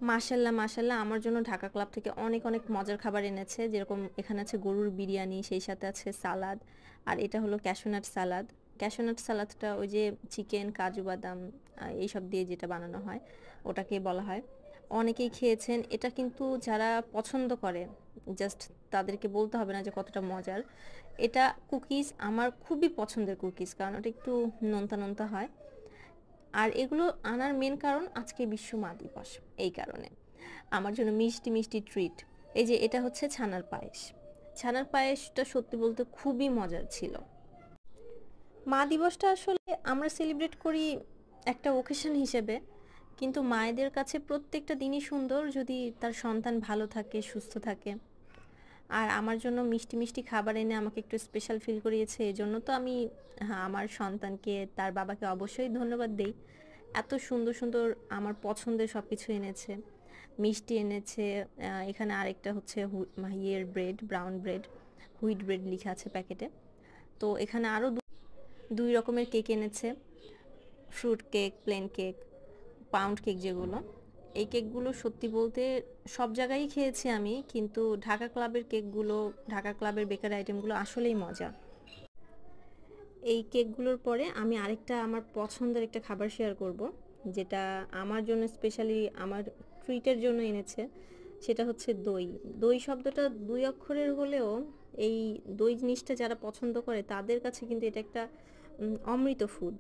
মাশাল্লাহ, মাশাল্লাহ আমার জন্য ঢাকা ক্লাব থেকে অনেক, অনেক মজার খাবার এনেছে। যেরকম এখানে আছে গরুর বিরিয়ানি, সেই সাথে আছে সালাদ। আর এটা হলো ক্যাশু নাট সালাদ। ক্যাশু নাট সালাদটা ওই যে চিকেন, কাজু বাদাম এইসব দিয়ে যেটা বানানো হয়, ওটাকেই বলা হয়। অনেকেই খেয়েছেন। এটা কিন্তু যারা পছন্দ করে, জাস্ট তাদেরকে বলতে হবে না যে কতটা মজার। এটা কুকিজ আমার খুবই পছন্দের কুকিজ, কারণ ওটা একটু নোনতা, নোনতা হয়। আর এগুলো আনার মেন কারণ আজকে বিশ্ব মা দিবস, এই কারণে আমার জন্য মিষ্টি মিষ্টি ট্রিট। এই যে এটা হচ্ছে ছানার পায়েস। ছানার পায়েসটা সত্যি বলতে খুবই মজার ছিল। মা দিবসটা আসলে আমরা সেলিব্রেট করি একটা ওকেশন হিসেবে, কিন্তু মায়েদের কাছে প্রত্যেকটা দিনই সুন্দর যদি তার সন্তান ভালো থাকে, সুস্থ থাকে। আর আমার জন্য মিষ্টি মিষ্টি খাবার এনে আমাকে একটু স্পেশাল ফিল করিয়েছে, এজন্য তো আমি, হ্যাঁ, আমার সন্তানকে, তার বাবাকে অবশ্যই ধন্যবাদ দেই। এত সুন্দর সুন্দর আমার পছন্দের সব কিছু এনেছে। মিষ্টি এনেছে। এখানে আরেকটা হচ্ছে ইয়ের bread, brown bread, wheat bread লেখা আছে প্যাকেটে। তো এখানে আরও দুই রকমের কেক এনেছে, fruit cake, plane cake, pound cake যেগুলো। এই কেকগুলো সত্যি বলতে সব জায়গায়ই খেয়েছি আমি, কিন্তু ঢাকা ক্লাবের কেকগুলো, ঢাকা ক্লাবের বেকারি আইটেমগুলো আসলেই মজা। এই কেকগুলোর পরে আমি আরেকটা আমার পছন্দের একটা খাবার শেয়ার করব, যেটা আমার জন্য স্পেশালি আমার ট্রিটের জন্য এনেছে। সেটা হচ্ছে দই। দই শব্দটা দুই অক্ষরের হলেও এই দই জিনিসটা যারা পছন্দ করে তাদের কাছে কিন্তু এটা একটা অমৃত ফুড।